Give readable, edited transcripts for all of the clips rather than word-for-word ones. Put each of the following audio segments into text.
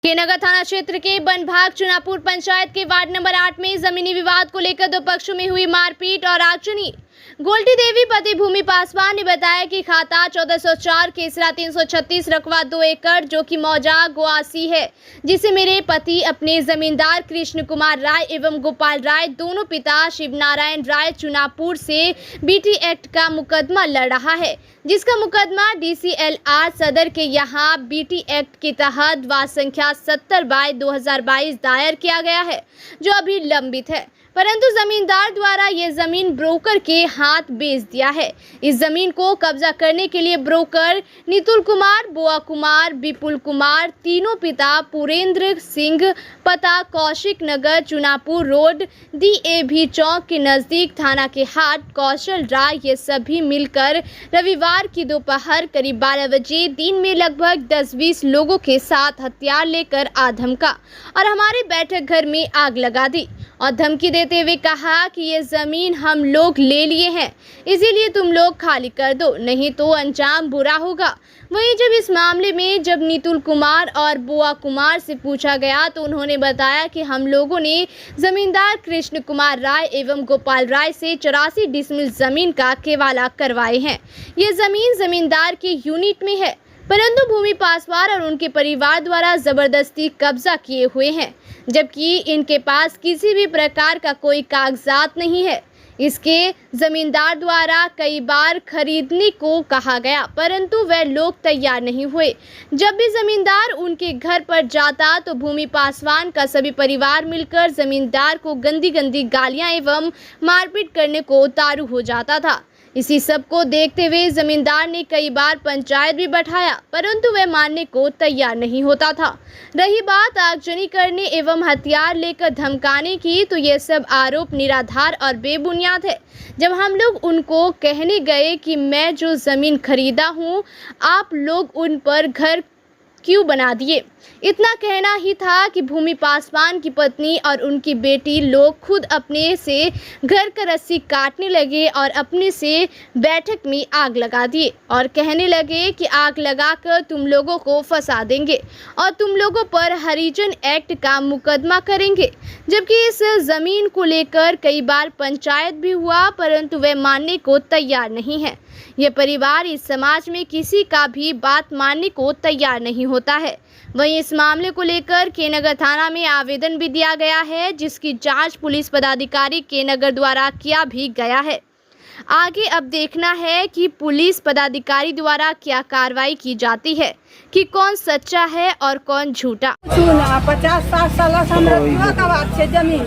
केनगर थाना क्षेत्र के बनभाग चुनापुर पंचायत के वार्ड नंबर 8 में जमीनी विवाद को लेकर दो पक्षों में हुई मारपीट और आगजनी। गोल्टी देवी पति भूमि पासवान ने बताया कि खाता 1404 केसरा 336 रकबा 2 एकड़ जो कि मौजा गोआसी है, जिसे मेरे पति अपने जमींदार कृष्ण कुमार राय एवं गोपाल राय दोनों पिता शिवनारायण राय चुनापुर से बीटी एक्ट का मुकदमा लड़ रहा है, जिसका मुकदमा DCLR सदर के यहाँ बीटी एक्ट के तहत वाद संख्या 70/2022 दायर किया गया है, जो अभी लंबित है। परंतु जमींदार द्वारा ये जमीन ब्रोकर के हाथ बेच दिया है। इस जमीन को कब्जा करने के लिए ब्रोकर नितुल कुमार, बोआ कुमार, विपुल कुमार तीनों पिता पुरेंद्र सिंह पता कौशिक नगर चुनापुर रोड DAV चौक के नजदीक थाना के हाट कौशल राय ये सभी मिलकर रविवार की दोपहर करीब 12 बजे दिन में लगभग 10-20 लोगों के साथ हथियार लेकर आ धमका और हमारे बैठक घर में आग लगा दी और धमकी देते हुए कहा कि ये जमीन हम लोग ले लिए हैं, इसीलिए तुम लोग खाली कर दो, नहीं तो अंजाम बुरा होगा। वहीं जब इस मामले में जब नितुल कुमार और बोआ कुमार से पूछा गया तो उन्होंने बताया कि हम लोगों ने जमींदार कृष्ण कुमार राय एवं गोपाल राय से 84 डिसमिल जमीन का केवाला करवाए हैं। ये जमीन जमींदार के यूनिट में है, परंतु भूमि पासवान और उनके परिवार द्वारा जबरदस्ती कब्जा किए हुए हैं, जबकि इनके पास किसी भी प्रकार का कोई कागजात नहीं है। इसके जमींदार द्वारा कई बार खरीदने को कहा गया, परंतु वह लोग तैयार नहीं हुए। जब भी जमींदार उनके घर पर जाता तो भूमि पासवान का सभी परिवार मिलकर जमींदार को गंदी गंदी गालियां एवं मारपीट करने को उतारू हो जाता था। इसी सब को देखते हुए जमींदार ने कई बार पंचायत भी बैठाया, परंतु वह मानने को तैयार नहीं होता था। रही बात आगजनी करने एवं हथियार लेकर धमकाने की, तो ये सब आरोप निराधार और बेबुनियाद है। जब हम लोग उनको कहने गए कि मैं जो जमीन खरीदा हूँ, आप लोग उन पर घर क्यों बना दिए, इतना कहना ही था कि भूमि पासवान की पत्नी और उनकी बेटी लोग खुद अपने से घर का रस्सी काटने लगे और अपने से बैठक में आग लगा दिए और कहने लगे कि आग लगाकर तुम लोगों को फंसा देंगे और तुम लोगों पर हरिजन एक्ट का मुकदमा करेंगे। जबकि इस जमीन को लेकर कई बार पंचायत भी हुआ, परंतु वह मानने को तैयार नहीं है। यह परिवार इस समाज में किसी का भी बात मानने को तैयार नहीं होता है। वहीं इस मामले को लेकर केनगर थाना में आवेदन भी दिया गया है, जिसकी जांच पुलिस पदाधिकारी केनगर द्वारा किया भी गया है। आगे अब देखना है कि पुलिस पदाधिकारी द्वारा क्या कार्रवाई की जाती है कि कौन सच्चा है और कौन झूठा। 50-60 साल से हमरा जोत आबाद छे, जमीन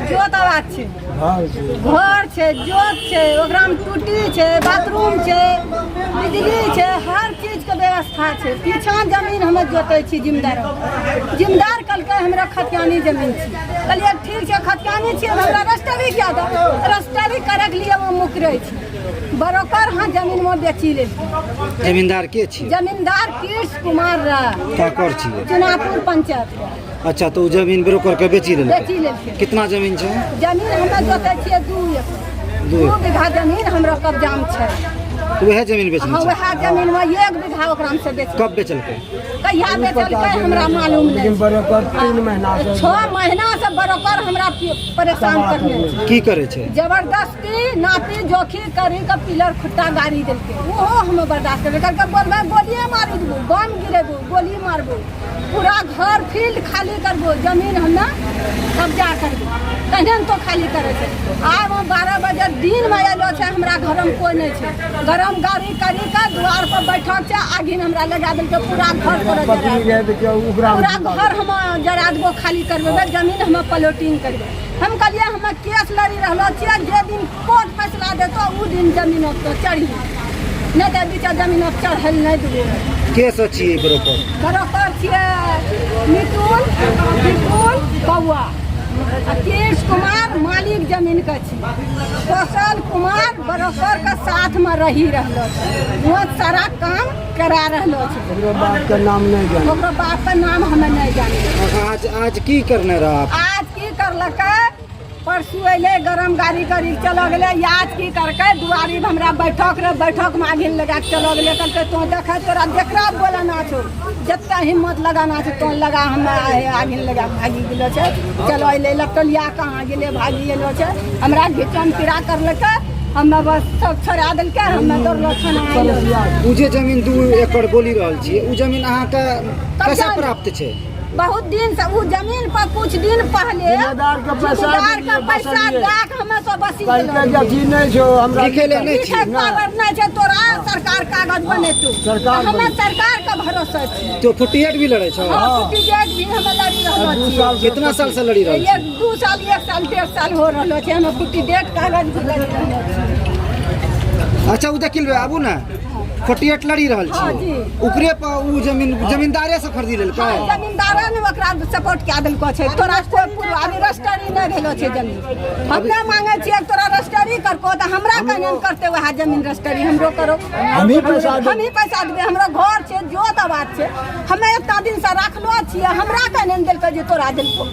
जोत आबाद छे, घर छे, जोत छे, ओकरा में टूटी छे, बाथरूम छे, बिजली छे, हर चीज के व्यवस्था छे। पीछा जमीन हम जोते छी जिम्मेदार कलके हमरा खतियानी जमीन छी, कहलिए ठीक छे खतियानी छी, हमरा रजिस्ट्री क्या दो, रजिस्ट्री करे के लिए हम मुकरे छी, बरोकर हाँ जमीन में बेची ले। जमींदार के छी? जमींदार कृष्ण कुमार राय क्या कर छी? चुनापुर पंचायत। अच्छा, तो जमीन ब्रोकर के बेची ले? कितना जमीन छे? जमीन हम जोते छिए 2 बीघा जमीन हमरा कब्जा में छे। तो वह जमीन बेचल? हाँ, वह जमीन में 1 बीघा ओकरा में से बेच। कब बेचल के? कहिया बेचल के हमरा मालूम नहीं। बरोकर 3 महीना से 6 महीना से बरोकर हमरा परेशान करने की करे छे? जबरदस्ती नापी जोखी करी के पिलर खुट्टा गाड़ी देलके, वो हम बर्दाश्त कर करके बोलबे गोलियां मारी देबो, बम गिरेबो, गोली मारबो, पूरा घर फील्ड खाली करबो, जमीन हमरा कब्जा करबो, कहीं तो खाली करे छे। आब 12 बजे दिन में एलो छे, हमरा घर में कोई नहीं छे, गरम गाड़ी करी के द्वार पर बैठल छे, आगिन हमरा लगा देलके, पूरा घर पूरा घर हम जरा देबो, खाली करबे, जमीन हम प्लॉटिंग करबे। हम कहलिए हम केस लड़ी रहलो छिए, जे दिन कोर्ट फैसला देतो उ दिन जमीन तो चढ़ी, नहीं तो बीच जमीन चढ़ल नहीं देबो। केस छी बरोकर छिए नितुल बउआ, कृष्ण कुमार मालिक जमीन के छी, कौशल कुमार बरोकर के साथ में रही रहलो छे, बहुत सारा काम करा रहलो छे। ओकरो बाप के नाम नहीं जाने? ओकरो बाप के नाम हमें नहीं जाने। आज की करने रहा? आज की करलकै परसू अले गरम गाड़ी करी चलो गए याद की करके दुआरी में हमरा बैठक में आगिन लगा के चलो गए कहते तो देखे तोरा देखरा बोला ना छो जितना हिम्मत लगाना छो तो लगा हम आगिन लगा भागी गेलो छे चलो अले लटलिया कहाँ गेले भागी गेलो छे हमरा घिचन फिरा करलके हम बस सब छोड़ा देलके हम दौड़लो छना उ जे जमीन 2 एकड़ बोली रहल छी उ जमीन अहाँ के कैसे प्राप्त छै बहुत दिन से वो जमीन पर कुछ दिन पहले जिम्मेदार का पैसा देख हमें तो बसी नहीं छो हमरा लिखेले नहीं छी नहीं छे तोरा सरकार कागज बने तू हमें सरकार का भरोसा छै तो 48 भी लड़े छो हां 48 भी हम लड़ी रहलो छी कितना साल से लड़ी रहल छी 2 साल 1 साल 1.5 साल हो रहलो छै हम 48 कागज भी लड़ी रहलो छी अच्छा उ वकील बे आबू ना 48 लड़ी रहल हाँ छी जी। ओकरे पर उ जमींदारे से खरीद लेलकै जमींदारा ने ओकरा सपोर्ट कए देलको छै तोरा कोई पुरानी रजिस्ट्री नहीं भेलो छै जमीन हमे मांगे छियै तोरा रजिस्ट्री करको त हमरा कहन करते वह जमीन रजिस्ट्री हमरो करो हम ही पैसा देबे हमरा घर छै जो दबात छै हमे इतना दिन से राखलो छियै हमरा कहन देलको जे तोरा देलको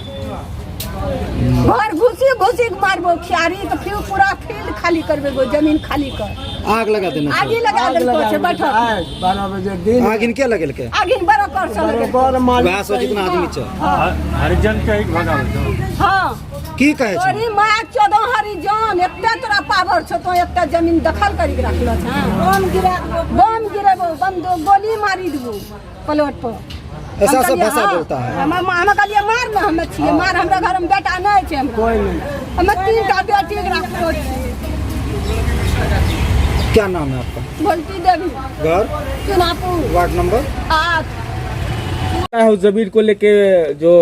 घर घुसी मारबो खियारी तो फिर पूरा फील्ड खाली करबे जमीन खाली कर आग लगा देना आगे लगा देलको छै बैठक 12 बजे दिन आग इनके लगेलकै आगे बड़ा कर सब वहाँ से जितना आदमी छै हरिजन के एक भगावे हां की कहे छै तोरी माँ 14 हरिजन एते तोरा पावर छो तो एते जमीन दखल करी के रखलो छ बम गिरेबो बंदूक गोली मारी देबो प्लॉट पर ऐसा सब भाषा बोलता है हम कहलिए मार ना हम छिए मार हमरा घर में बेटा नहीं छै कोई नहीं हम 3 टा बेटी के रखलो छी क्या नाम है आपका गोलती देवी घर चुनापुर वार्ड नंबर 8 है उस जमीन को लेके जो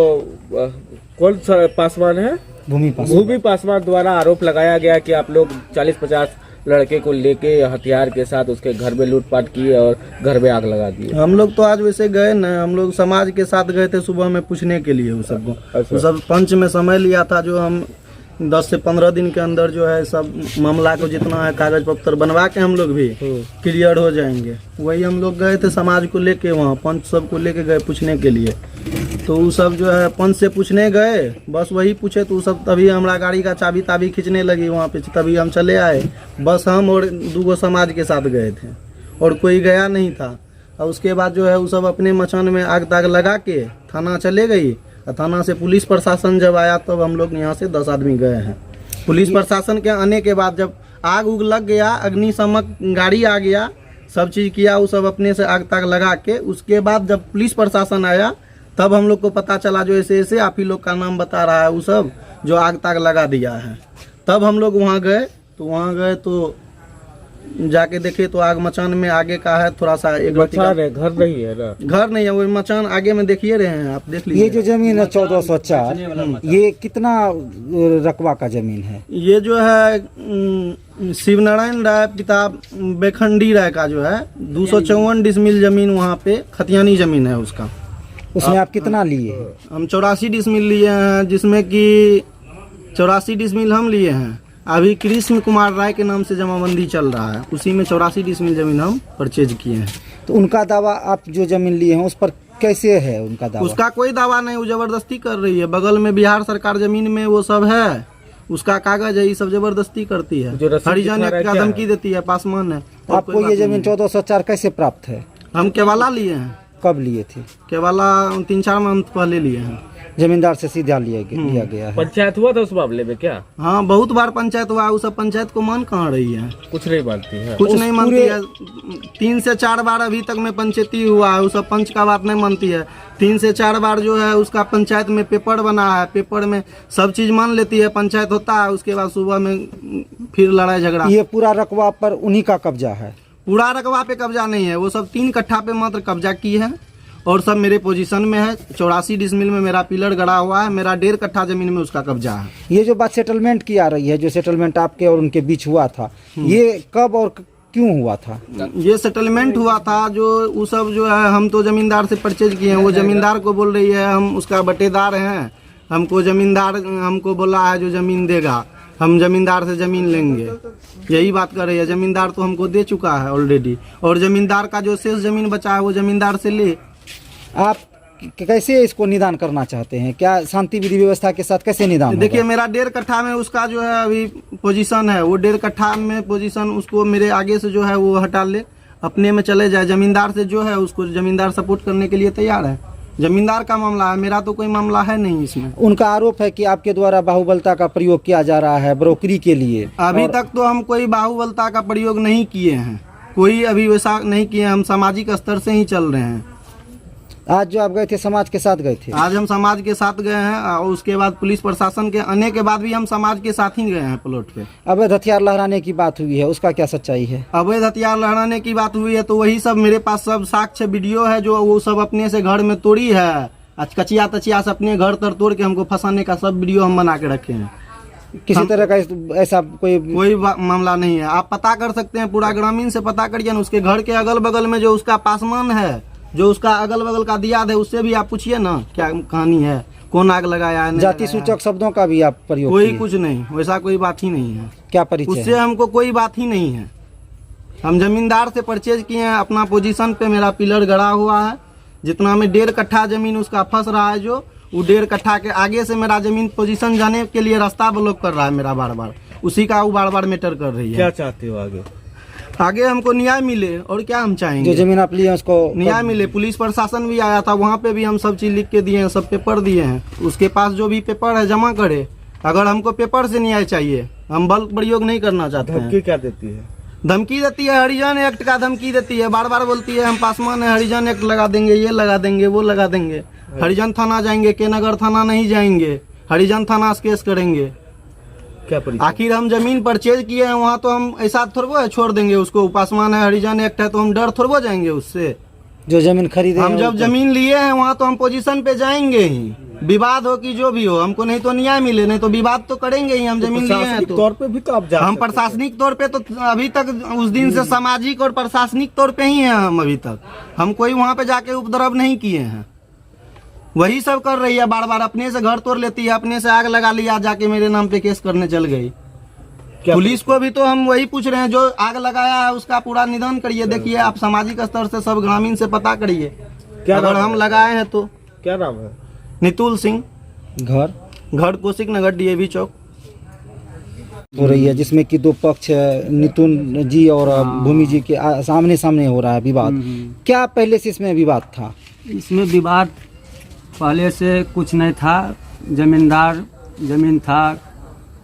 कौन सा पासवान है भूमि पासवान द्वारा आरोप लगाया गया कि आप लोग 40-50 लड़के को लेके हथियार के साथ उसके घर में लूटपाट किए और घर में आग लगा दिए। हम लोग तो आज वैसे गए ना, हम लोग समाज के साथ गए थे सुबह में पूछने के लिए वो सबको। अच्छा। वो सब पंच में समय लिया था, जो हम 10 से 15 दिन के अंदर जो है सब मामला को जितना है कागज पत्र बनवा के हम लोग भी क्लियर हो जाएंगे। वही हम लोग गए थे समाज को लेके, वहाँ पंच सब को लेके गए पूछने के लिए। तो वो सब जो है पंच से पूछने गए, बस वही पूछे तो वो सब तभी हमारा गाड़ी का चाबी ताबी खींचने लगी वहाँ पे, तभी हम चले आए। बस हम और 2 समाज के साथ गए थे और कोई गया नहीं था। और उसके बाद जो है वो सब अपने मचान में आग ताग लगा के थाना चले गई। थाना से पुलिस प्रशासन जब आया तब हम लोग यहाँ से 10 आदमी गए हैं। पुलिस प्रशासन के आने के बाद जब आग उग लग गया, अग्निशमक गाड़ी आ गया, सब चीज़ किया, वो सब अपने से आग ताग लगा के, उसके बाद जब पुलिस प्रशासन आया तब हम लोग को पता चला जो ऐसे ऐसे आप ही लोग का नाम बता रहा है वो सब जो आग ताग लगा दिया है। तब हम लोग वहाँ गए, तो वहाँ गए तो जाके देखे तो आग मचान में आगे का है, थोड़ा सा एक मचान है, घर नहीं है ना? घर नहीं है, वो मचान आगे में देखिए रहे हैं आप, देख लीजिए। ये जो जमीन है 1404, ये कितना रकबा का जमीन है? ये जो है शिव नारायण राय पिता बेखंडी राय का जो है 254 डिसमिल जमीन वहाँ पे खतियानी जमीन है उसका। उसमें आप कितना लिए? हम 84 डिसमिल लिए हैं, जिसमें कि 84 डिसमिल हम लिए हैं। अभी कृष्ण कुमार राय के नाम से जमाबंदी चल रहा है, उसी में 84 डिसमिल जमीन हम परचेज किए हैं। तो उनका दावा, आप जो जमीन लिए हैं उस पर कैसे है उनका दावा? उसका कोई दावा नहीं, वो जबरदस्ती कर रही है। बगल में बिहार सरकार जमीन में वो सब है, उसका कागज है, ये सब जबरदस्ती करती है। हरिजन एक धमकी देती है, पासवान है। आपको ये जमीन 1404 कैसे प्राप्त है? हम केवाला लिए हैं। कब लिए थे? केवाला 3-4 मंथ पहले लिए हैं। जमींदार से सीधा लिया गया है। पंचायत हुआ था उस मामले में क्या? हाँ, बहुत बार पंचायत हुआ, उस सब पंचायत को मान कहाँ रही है, कुछ नहीं मानती है, कुछ नहीं मानती है। 3 से 4 बार अभी तक में पंचायती हुआ है, उस सब पंच का बात नहीं मानती है। 3 से 4 बार जो है उसका पंचायत में पेपर बना है, पेपर में सब चीज मान लेती है, पंचायत होता है, उसके बाद सुबह में फिर लड़ाई झगड़ा। ये पूरा रकबा पर उन्हीं का कब्जा है? पूरा रकबा पे कब्जा नहीं है, वो सब 3 कट्ठा पे मात्र कब्जा की है और सब मेरे पोजीशन में है। 84 डिसमिल में मेरा पिलर गड़ा हुआ है, मेरा 1.5 कट्ठा जमीन में उसका कब्जा है। ये जो बात सेटलमेंट की आ रही है, जो सेटलमेंट आपके और उनके बीच हुआ था, ये कब और क्यों हुआ था? ये सेटलमेंट हुआ था, जो वो सब जो है हम तो जमींदार से परचेज किए हैं। वो जमींदार को बोल रही है हम उसका बटेदार हैं, हमको जमींदार हमको बोला है जो जमीन देगा हम जमींदार से जमीन लेंगे, यही बात कर रही है। जमींदार तो हमको दे चुका है ऑलरेडी, और जमींदार का जो शेष जमीन बचा है वो जमींदार से ले। आप कैसे इसको निदान करना चाहते हैं? क्या शांति विधि व्यवस्था के साथ कैसे निदान होगा? देखिए मेरा 1.5 कट्ठा में उसका जो है अभी पोजीशन है, वो 1.5 कट्ठा में पोजीशन उसको मेरे आगे से जो है वो हटा ले, अपने में चले जाए। जमींदार से जो है उसको जमींदार सपोर्ट करने के लिए तैयार है। जमींदार का मामला है, मेरा तो कोई मामला है नहीं इसमें। उनका आरोप है कि आपके द्वारा बाहुबलता का प्रयोग किया जा रहा है ब्रोकरी के लिए। अभी तक तो हम कोई बाहुबलता का प्रयोग नहीं किए हैं, कोई अभी वैसा नहीं किए। हम सामाजिक स्तर से ही चल रहे हैं। आज जो आप गए थे समाज के साथ गए थे? आज हम समाज के साथ गए हैं और उसके बाद पुलिस प्रशासन के आने के बाद भी हम समाज के साथ ही गए हैं प्लॉट पे। अवैध हथियार लहराने की बात हुई है, उसका क्या सच्चाई है? अवैध हथियार लहराने की बात हुई है तो वही सब मेरे पास सब साक्ष्य वीडियो है जो वो सब अपने से घर में तोड़ी है। आज कचिया तचिया से अपने घर तर तोड़ के हमको फंसाने का सब वीडियो हम बना के रखे हैं। किसी तरह का ऐसा कोई मामला नहीं है। आप पता कर सकते हैं, पूरा ग्रामीण से पता करिए ना। उसके घर के अगल बगल में जो उसका पासमान है, जो उसका अगल बगल का दियाद है, उससे भी आप पूछिए ना क्या कहानी है, कौन आग लगाया है। जाति सूचक शब्दों का भी आप प्रयोग कोई किए? कुछ नहीं, वैसा कोई बात ही नहीं है। क्या परिचय उससे है? हमको कोई बात ही नहीं है। हम जमींदार से परचेज किए हैं, अपना पोजीशन पे मेरा पिलर गड़ा हुआ है। जितना में 1.5 कट्ठा जमीन उसका फंस रहा है, जो वो 1.5 कट्ठा के आगे से मेरा जमीन पोजीशन जाने के लिए रास्ता ब्लॉक कर रहा है मेरा बार बार। उसी का वो बार बार मैटर कर रही है। क्या चाहते हो आगे? आगे हमको न्याय मिले, और क्या हम चाहेंगे? जो जमीन आप लिए उसको न्याय मिले। पुलिस प्रशासन भी आया था, वहाँ पे भी हम सब चीज लिख के दिए हैं, सब पेपर दिए हैं। उसके पास जो भी पेपर है जमा करे। अगर हमको पेपर से न्याय चाहिए, हम बल प्रयोग नहीं करना चाहते हैं। धमकी क्या देती है? धमकी देती है, हरिजन एक्ट का धमकी देती है। बार बार बोलती है हम पासवान है, हरिजन एक्ट लगा देंगे, ये लगा देंगे, वो लगा देंगे। हरिजन थाना जाएंगे, के नगर थाना नहीं जाएंगे, हरिजन थाना से केस करेंगे। क्या परिचय? आखिर हम जमीन परचेज किए हैं, वहाँ तो हम ऐसा थोड़ा छोड़ देंगे उसको। पासवान है, हरिजन एक्ट है, तो हम डर थोड़ा जाएंगे उससे। जो जमीन खरीदे हम जब जमीन लिए हैं वहाँ तो हम पोजीशन पे जाएंगे ही। विवाद हो कि जो भी हो, हमको नहीं तो न्याय मिले, नहीं तो विवाद तो करेंगे ही। हम जमीन लिए हैं प्रशासनिक तो तौर पे भी तो आप जा हम सकते हैं। प्रशासनिक तौर पे तो अभी तक उस दिन से सामाजिक और प्रशासनिक तौर पे ही हैं हम अभी तक। हम कोई वहाँ पे जाके उपद्रव नहीं किए हैं। वही सब कर रही है, बार बार अपने से घर तोड़ लेती है, अपने से आग लगा लिया, जाके मेरे नाम पे केस करने चल गई। पुलिस को भी तो हम वही पूछ रहे हैं, जो आग लगाया है उसका पूरा निदान करिए। देखिए आप सामाजिक स्तर से सब ग्रामीण से पता करिए, अगर हम लगाए हैं तो। क्या नाम है? नितुल सिंह, घर कौशिक नगर, DAV चौक। हो रही है, जिसमें कि दो पक्ष नितुन जी और भूमि जी के सामने सामने हो रहा है विवाद। क्या पहले से इसमें विवाद था? इसमें विवाद पहले से कुछ नहीं था। जमीन था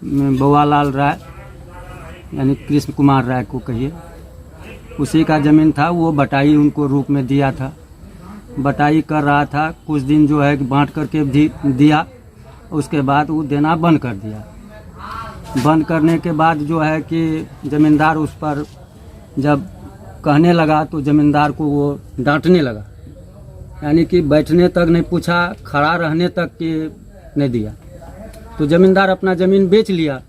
बउआलाल राय, यानी कृष्ण कुमार राय को कहिए, उसी का जमीन था। वो बटाई उनको रूप में दिया था, बटाई कर रहा था। कुछ दिन जो है बांट करके भी दिया, उसके बाद वो देना बंद कर दिया। बंद करने के बाद जो है कि जमींदार उस पर जब कहने लगा तो जमींदार को वो डांटने लगा, यानी कि बैठने तक नहीं पूछा, खड़ा रहने तक के नहीं दिया। तो जमींदार अपना ज़मीन बेच लिया।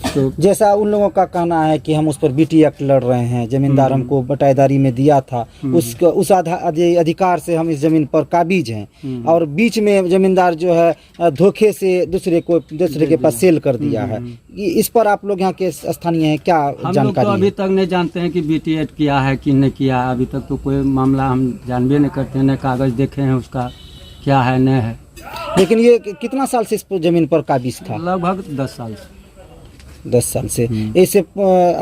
तो जैसा उन लोगों का कहना है कि हम उस पर BT एक्ट लड़ रहे हैं, जमींदार हमको बटाईदारी में दिया था, उस अधिकार से हम इस जमीन पर काबिज हैं, और बीच में जमींदार जो है धोखे से दूसरे के पास सेल कर दिया है। इस पर आप लोग यहाँ के स्थानीय हैं, क्या हम लोग जानकारी तो अभी है? तक नहीं जानते हैं कि BT एक्ट किया है कि नहीं किया। अभी तक तो कोई मामला हम जानबे नहीं करते हैं, न कागज देखे हैं उसका क्या है नहीं है। लेकिन ये कितना साल से इस जमीन पर काबिज था? लगभग 10 साल से। 10 साल से। ऐसे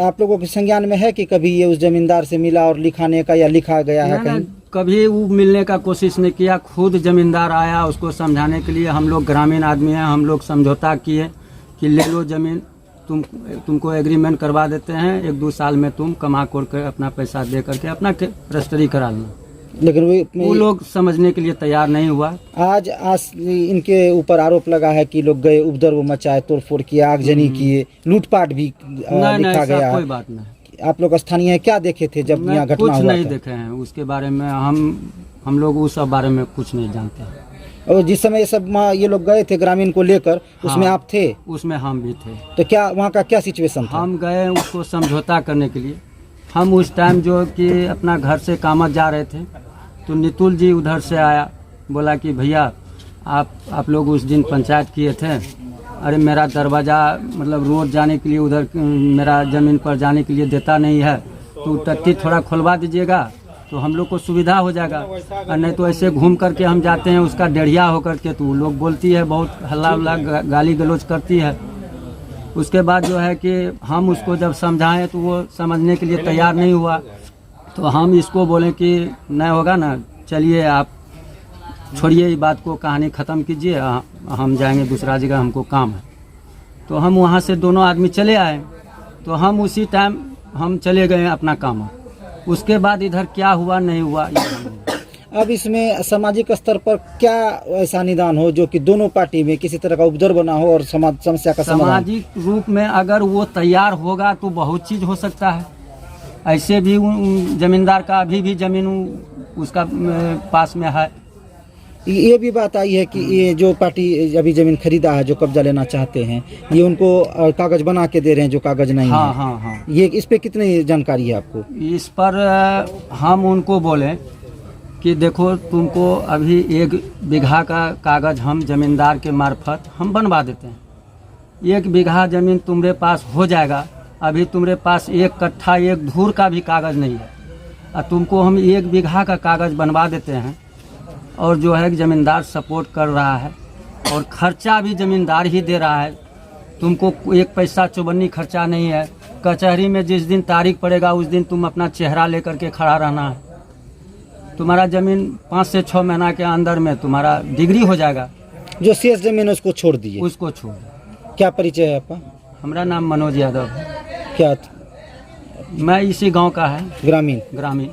आप लोगों के संज्ञान में है कि कभी ये उस जमींदार से मिला और लिखाने का या लिखा गया है कहीं? कभी वो मिलने का कोशिश नहीं किया। खुद जमींदार आया उसको समझाने के लिए। हम लोग ग्रामीण आदमी हैं, हम लोग समझौता किए कि ले लो जमीन, तुमको एग्रीमेंट करवा देते हैं, 1-2 साल में तुम कमा कर के अपना पैसा दे करके अपना रजिस्ट्री करा लेना। लेकिन वो लोग समझने के लिए तैयार नहीं हुआ। आज इनके ऊपर आरोप लगा है कि लोग गए, उपद्रव मचाए, तोड़फोड़ किए, आगजनी किए, लूटपाट भी लिखा गया। कोई बात नहीं। आप लोग स्थानीय हैं, क्या देखे थे जब यहाँ घटना हुआ? कुछ नहीं देखे हैं उसके बारे में। हम लोग उस सब बारे में कुछ नहीं जानते हैं। और जिस समय ये लोग गए थे ग्रामीण को लेकर, उसमें आप थे? उसमें हम भी थे। तो क्या वहाँ का क्या सिचुएशन था? हम गए उसको समझौता करने के लिए। हम उस टाइम जो कि अपना घर से कामत जा रहे थे, तो नितुल जी उधर से आया, बोला कि भैया आप लोग उस दिन पंचायत किए थे, अरे मेरा दरवाज़ा मतलब रोड जाने के लिए उधर मेरा ज़मीन पर जाने के लिए देता नहीं है, तो टट्टी थोड़ा खुलवा दीजिएगा तो हम लोग को सुविधा हो जाएगा। और नहीं तो ऐसे घूम करके हम जाते हैं उसका डेढ़िया होकर के, तो लोग बोलती है बहुत हल्ला उल्ला गाली गलौज करती है। उसके बाद जो है कि हम उसको जब समझाएं तो वो समझने के लिए तैयार नहीं हुआ। तो हम इसको बोलें कि नहीं होगा ना, चलिए आप छोड़िए ये बात को, कहानी ख़त्म कीजिए, हम जाएंगे दूसरा जगह, हमको काम है। तो हम वहाँ से दोनों आदमी चले आए। तो हम उसी टाइम हम चले गए अपना काम। उसके बाद इधर क्या हुआ नहीं हुआ ये हम नहीं। अब इसमें सामाजिक स्तर पर क्या ऐसा निदान हो जो कि दोनों पार्टी में किसी तरह का उपद्रव बना हो और समस्या का समाधान? सामाजिक रूप में अगर वो तैयार होगा तो बहुत चीज़ हो सकता है। ऐसे भी जमींदार का अभी भी जमीन उसका पास में है। ये भी बात आई है कि ये जो पार्टी अभी जमीन खरीदा है, जो कब्जा लेना चाहते हैं, ये उनको कागज बना के दे रहे हैं जो कागज नहीं हाँ है। हाँ हाँ, ये इस पे कितनी जानकारी है आपको? इस पर हम उनको बोले कि देखो तुमको अभी 1 बीघा का कागज हम जमींदार के मार्फत हम बनवा देते हैं। 1 बीघा जमीन तुम्हारे पास हो जाएगा। अभी तुम्हारे पास 1 कट्ठा 1 धूर का भी कागज नहीं है, और तुमको हम 1 बीघा का कागज बनवा देते हैं। और जो है जमींदार सपोर्ट कर रहा है और खर्चा भी जमींदार ही दे रहा है। तुमको 1 पैसा चौबन्नी खर्चा नहीं है। कचहरी में जिस दिन तारीख पड़ेगा उस दिन तुम अपना चेहरा लेकर के खड़ा रहना है। तुम्हारा जमीन 5 से 6 महीना के अंदर में तुम्हारा डिग्री हो जाएगा। जो शेष जमीन है उसको छोड़ दिए। उसको छोड़। क्या परिचय है आपका? हमारा नाम मनोज यादव है। क्या? मैं इसी गांव का है, ग्रामीण।